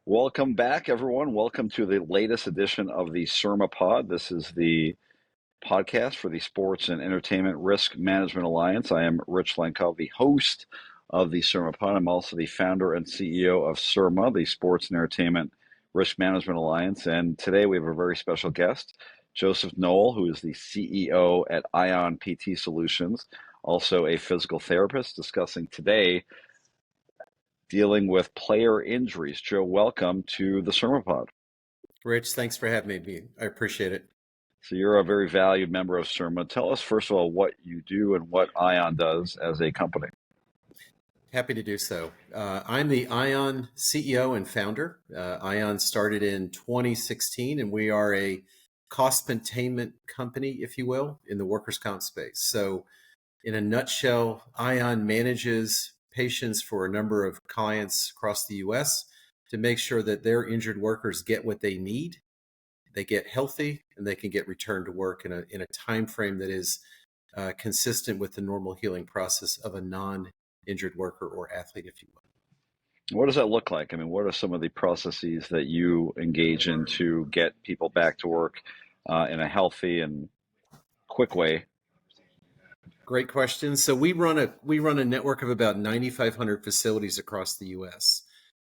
Welcome back, everyone. Welcome to the latest edition of the SERMAPod. This is the podcast for the Sports and Entertainment Risk Management Alliance. I am Rich Lenkov, the host of the SERMAPod. I'm also the founder and CEO of SERMA, the Sports and Entertainment Risk Management Alliance. And today we have a very special guest, Joseph Noel, who is the CEO at Ion PT Solutions, also a physical therapist, discussing today dealing with player injuries. Joe, welcome to the SERMAPod. Rich, thanks for having me. I appreciate it. So you're a very valued member of SERMA. Tell us, first of all, what you do and what Ion does as a company. Happy to do so. I'm the Ion CEO and founder. Ion started in 2016, and we are a cost containment company, if you will, in the workers' comp space. So, in a nutshell, Ion manages patients for a number of clients across the US to make sure that their injured workers get what they need, they get healthy, and they can get returned to work in a time frame that is consistent with the normal healing process of a non-injured worker or athlete, if you will. What does that look like? I mean, what are some of the processes that you engage in to get people back to work in a healthy and quick way? Great question. So we run a network of about 9,500 facilities across the U.S.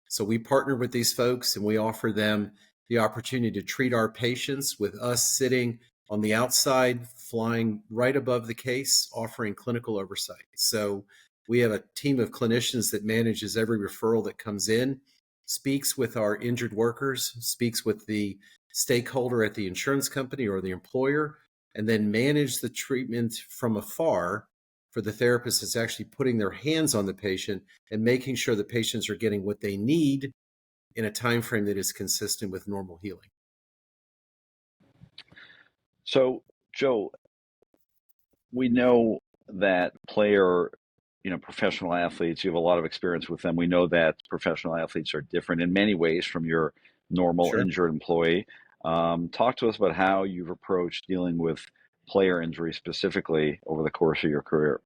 So we partner with these folks and we offer them the opportunity to treat our patients with us sitting on the outside, flying right above the case, offering clinical oversight. So we have a team of clinicians that manages every referral that comes in, speaks with our injured workers, speaks with the stakeholder at the insurance company or the employer, and then manage the treatment from afar for the therapist that's actually putting their hands on the patient and making sure the patients are getting what they need in a time frame that is consistent with normal healing. So, Joe, we know that professional athletes, you have a lot of experience with them. We know that professional athletes are different in many ways from your normal Sure. injured employee. Talk to us about how you've approached dealing with player injury specifically over the course of your career.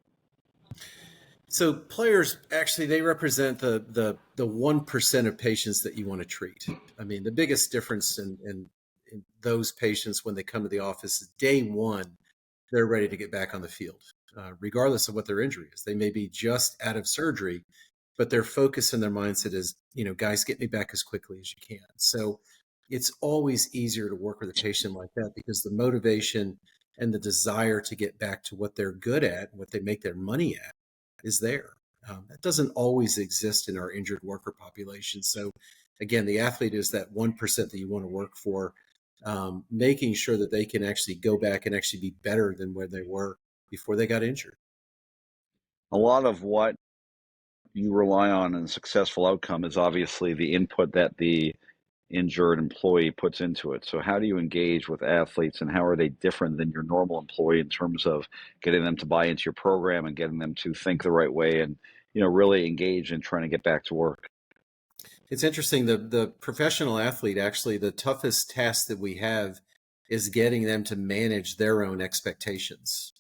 So players actually they represent the 1% of patients that you want to treat. I mean, the biggest difference in those patients when they come to the office is day one, they're ready to get back on the field, regardless of what their injury is. They may be just out of surgery, but their focus and their mindset is, guys, get me back as quickly as you can. So it's always easier to work with a patient like that because the motivation and the desire to get back to what they're good at, what they make their money at, is there. That doesn't always exist in our injured worker population. So again, the athlete is that 1% that you want to work for, making sure that they can actually go back and actually be better than where they were before they got injured. A lot of what you rely on in a successful outcome is obviously the input that the injured employee puts into it. So how do you engage with athletes and how are they different than your normal employee in terms of getting them to buy into your program and getting them to think the right way and, really engage in trying to get back to work? It's interesting. The professional athlete, actually, the toughest task that we have is getting them to manage their own expectations.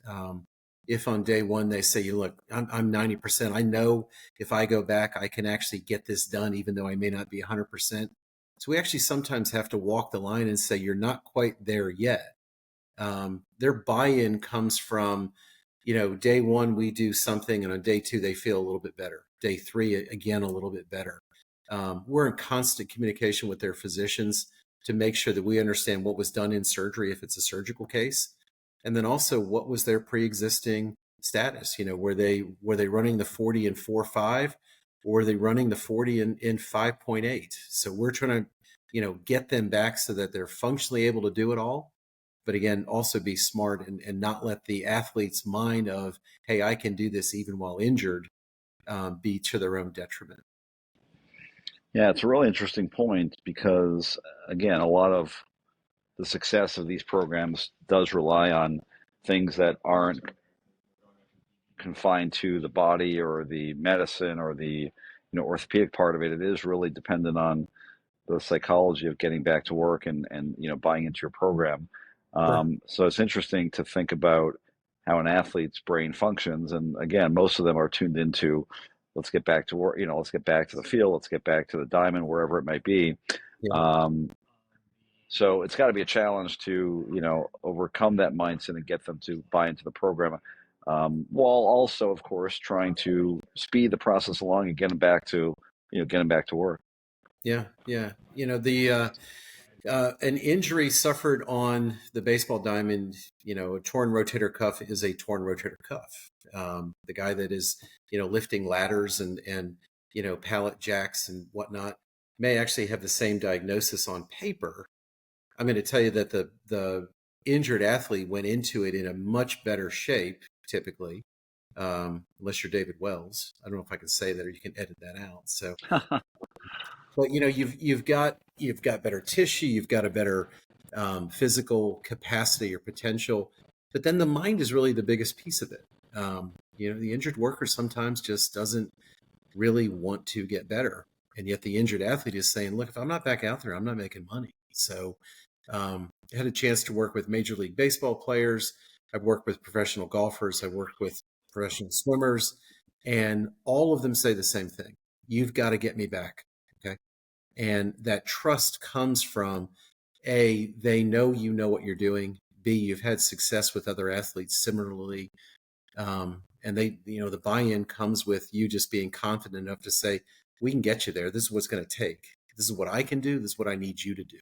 If on day one they say, look, I'm 90%, I know if I go back, I can actually get this done, even though I may not be 100%. So we actually sometimes have to walk the line and say, you're not quite there yet. Their buy-in comes from, day one, we do something, and on day two, they feel a little bit better. Day three, again, a little bit better. We're in constant communication with their physicians to make sure that we understand what was done in surgery if it's a surgical case. And then also what was their pre-existing status? Were they running the 40 in 4.5 or were they running the 40 in 5.8? So we're trying to, get them back so that they're functionally able to do it all. But again, also be smart and not let the athlete's mind of, hey, I can do this even while injured, be to their own detriment. Yeah, it's a really interesting point because, again, a lot of the success of these programs does rely on things that aren't confined to the body or the medicine or the orthopedic part of it. It is really dependent on the psychology of getting back to work and buying into your program. Sure. So it's interesting to think about how an athlete's brain functions. And again, most of them are tuned into let's get back to work, let's get back to the field, let's get back to the diamond, wherever it might be. Yeah. Um, so it's got to be a challenge to, overcome that mindset and get them to buy into the program, while also, of course, trying to speed the process along and get them back to, getting back to work. Yeah. Yeah. The an injury suffered on the baseball diamond, a torn rotator cuff is a torn rotator cuff. The guy that is, lifting ladders and pallet jacks and whatnot may actually have the same diagnosis on paper. I'm going to tell you that the injured athlete went into it in a much better shape, typically, unless you're David Wells. I don't know if I can say that, or you can edit that out. So, but you've got better tissue, you've got a better physical capacity or potential, but then the mind is really the biggest piece of it. The injured worker sometimes just doesn't really want to get better, and yet the injured athlete is saying, "Look, if I'm not back out there, I'm not making money." So, I had a chance to work with Major League Baseball players. I've worked with professional golfers. I've worked with professional swimmers, and all of them say the same thing: "You've got to get me back." Okay. And that trust comes from A, they know you know what you're doing. B, you've had success with other athletes similarly. And the buy-in comes with you just being confident enough to say, we can get you there. This is what's going to take. This is what I can do. This is what I need you to do.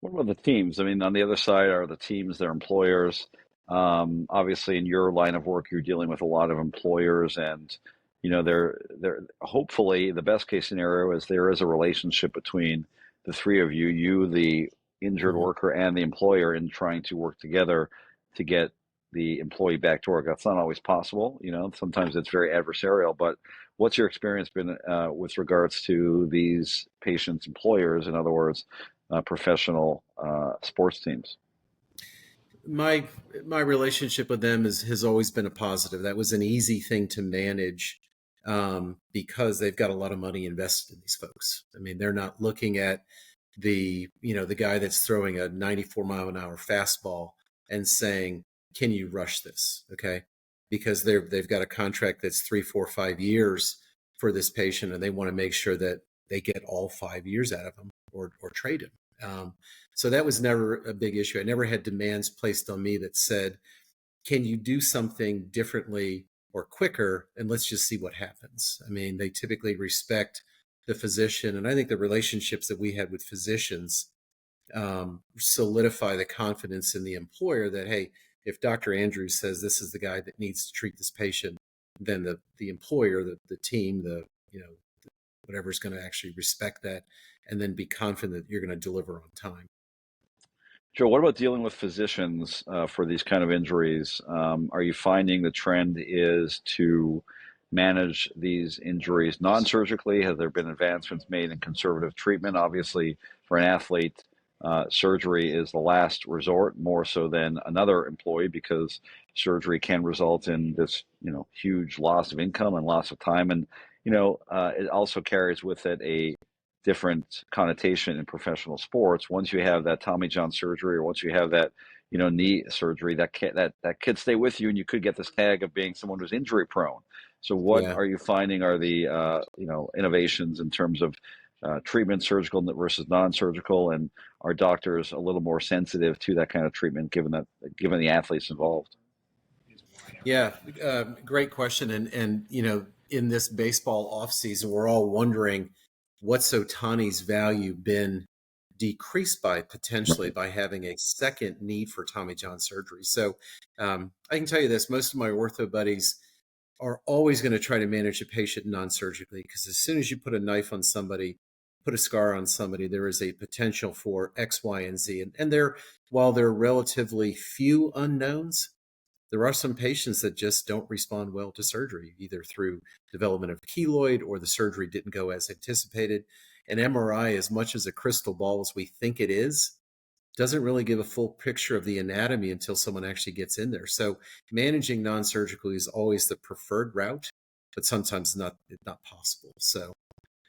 What about the teams? I mean, on the other side are the teams, their employers. Obviously, in your line of work, you're dealing with a lot of employers, and they're hopefully the best case scenario is there is a relationship between the three of you, the injured Mhm. worker, and the employer, in trying to work together to get the employee back to work. That's not always possible. Sometimes it's very adversarial. But what's your experience been with regards to these patients' employers? In other words, professional sports teams. My my relationship with them has always been a positive. That was an easy thing to manage, because they've got a lot of money invested in these folks. I mean, they're not looking at the guy that's throwing a 94-mile-an-hour fastball and saying, "Can you rush this?" Okay, because they've got a contract that's 3, 4, 5 years for this patient, and they want to make sure that they get all 5 years out of him or trade him. So that was never a big issue. I never had demands placed on me that said, "Can you do something differently or quicker? And let's just see what happens." I mean, they typically respect the physician. And I think the relationships that we had with physicians solidify the confidence in the employer that, hey, if Dr. Andrews says this is the guy that needs to treat this patient, then the employer, the team, whatever is going to actually respect that and then be confident that you're going to deliver on time. Joe, what about dealing with physicians for these kind of injuries? Are you finding the trend is to manage these injuries non-surgically? Have there been advancements made in conservative treatment? Obviously, for an athlete, surgery is the last resort, more so than another employee, because surgery can result in this, huge loss of income and loss of time, and it also carries with it a different connotation in professional sports. Once you have that Tommy John surgery, or once you have that, knee surgery, that could stay with you, and you could get this tag of being someone who's injury prone. So, what Yeah. are you finding are the innovations in terms of treatment, surgical versus non-surgical, and are doctors a little more sensitive to that kind of treatment, given the athletes involved? Yeah, great question. And in this baseball offseason, we're all wondering what's Otani's value been decreased by potentially by having a second need for Tommy John surgery. So I can tell you this: most of my ortho buddies are always going to try to manage a patient non-surgically, because as soon as you put a knife on somebody, put a scar on somebody, there is a potential for X, Y, and Z. And while there are relatively few unknowns, there are some patients that just don't respond well to surgery, either through development of keloid or the surgery didn't go as anticipated. An MRI, as much as a crystal ball as we think it is, doesn't really give a full picture of the anatomy until someone actually gets in there. So managing non-surgically is always the preferred route, but sometimes not possible. So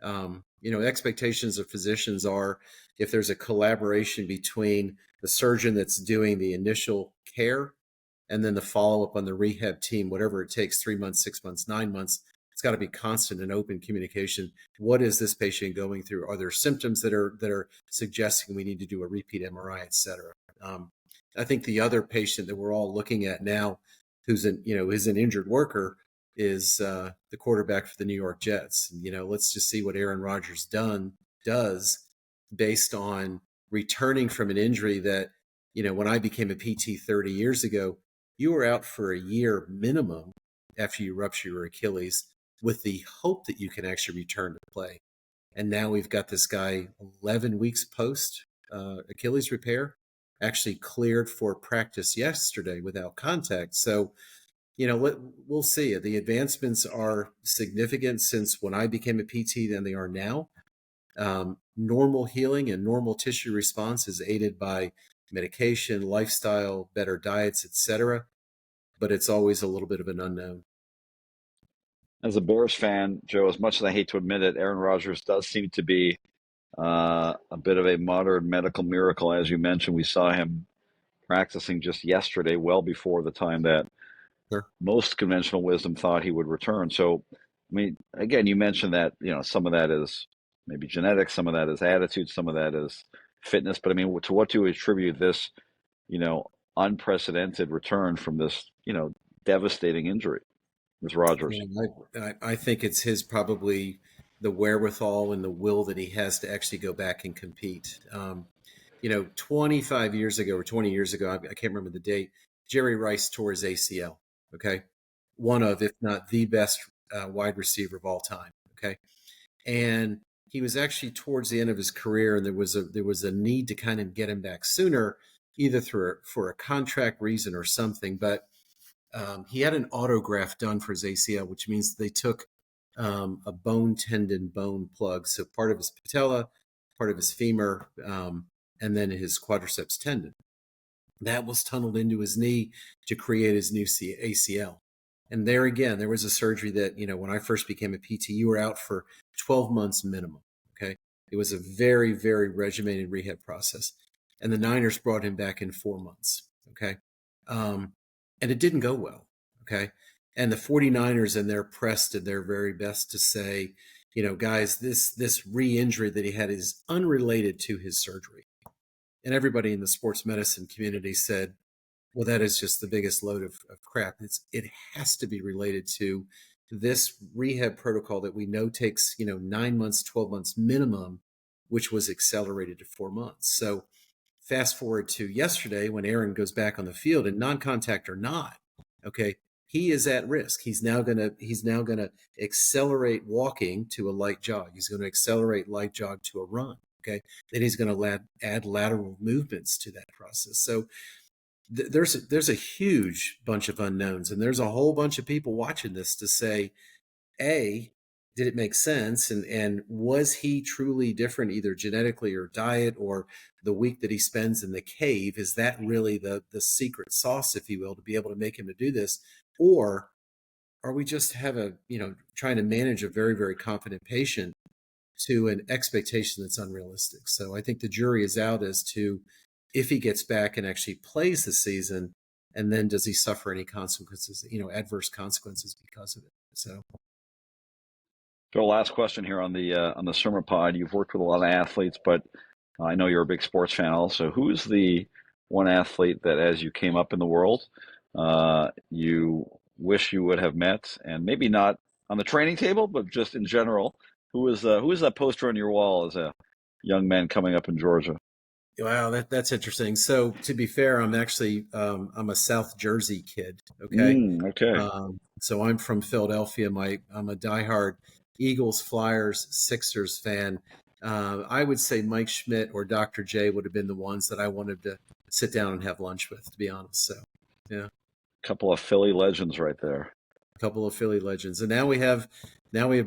expectations of physicians are, if there's a collaboration between the surgeon that's doing the initial care and then the follow up on the rehab team, whatever it takes, 3 months, 6 months, 9 months. It's got to be constant and open communication. What is this patient going through? Are there symptoms that are suggesting we need to do a repeat MRI, et cetera? I think the other patient that we're all looking at now, who's an injured worker, is the quarterback for the New York Jets. And, let's just see what Aaron Rodgers does based on returning from an injury that, when I became a PT 30 years ago, you were out for a year minimum after you rupture your Achilles with the hope that you can actually return to play. And now we've got this guy 11 weeks post Achilles repair, actually cleared for practice yesterday without contact. So, we'll see. The advancements are significant since when I became a PT than they are now. Normal healing and normal tissue response is aided by medication, lifestyle, better diets, etc. But it's always a little bit of an unknown. As a Bears fan, Joe, as much as I hate to admit it, Aaron Rodgers does seem to be a bit of a modern medical miracle. As you mentioned, we saw him practicing just yesterday, well before the time that Sure. most conventional wisdom thought he would return. So, I mean, again, you mentioned that, some of that is maybe genetics, some of that is attitude, some of that is fitness. But I mean, to what do you attribute this, unprecedented return from this, devastating injury with Rodgers? I think it's his probably the wherewithal and the will that he has to actually go back and compete. 25 years ago or 20 years ago, I can't remember the date, Jerry Rice tore his ACL. Okay. One of, if not the best wide receiver of all time. Okay. And he was actually towards the end of his career, and there was a need to kind of get him back sooner, either for a contract reason or something. But he had an autograft done for his ACL, which means they took a bone tendon bone plug. So part of his patella, part of his femur, and then his quadriceps tendon. That was tunneled into his knee to create his new ACL. And there again, there was a surgery that, when I first became a PT, you were out for 12 months minimum. Okay. It was a very, very regimented rehab process. And the Niners brought him back in 4 months. Okay. And it didn't go well. Okay. And the 49ers and their press did their very best to say, guys, this re-injury that he had is unrelated to his surgery. And everybody in the sports medicine community said, well, that is just the biggest load of crap. It has to be related to this rehab protocol that we know takes, 9 months, 12 months minimum, which was accelerated to 4 months. So fast forward to yesterday when Aaron goes back on the field, and non-contact or not, okay, he is at risk. He's now gonna accelerate walking to a light jog. He's going to accelerate light jog to a run. Okay, then he's going to add lateral movements to that process. So there's a huge bunch of unknowns, and there's a whole bunch of people watching this to say, A, did it make sense? And was he truly different, either genetically or diet, or the week that he spends in the cave? Is that really the secret sauce, if you will, to be able to make him to do this? Or are we just trying to manage a very, very confident patient to an expectation that's unrealistic? So I think the jury is out as to if he gets back and actually plays the season, and then does he suffer any consequences, adverse consequences because of it? So. So, last question here on the SERMAPod. You've worked with a lot of athletes, but I know you're a big sports fan also. Who's the one athlete that, as you came up in the world, you wish you would have met, and maybe not on the training table, but just in general? Who is that poster on your wall as a young man coming up in Georgia? Wow, that's interesting. So to be fair, I'm actually I'm a South Jersey kid. Okay, Okay. so I'm from Philadelphia. I'm a diehard Eagles, Flyers, Sixers fan. I would say Mike Schmidt or Dr. J would have been the ones that I wanted to sit down and have lunch with, to be honest. So, yeah, Couple of Philly legends right there. a couple of Philly legends, and now we have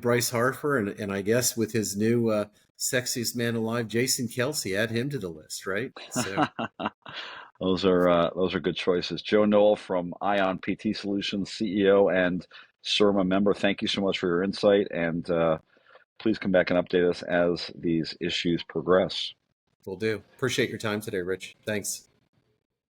Bryce Harper, and I guess with his new sexiest man alive, Jason Kelsey, add him to the list, right? So. Those are good choices. Joe Noel from Ion PT Solutions, CEO and SERMA member. Thank you so much for your insight, and please come back and update us as these issues progress. Will do. Appreciate your time today, Rich. Thanks.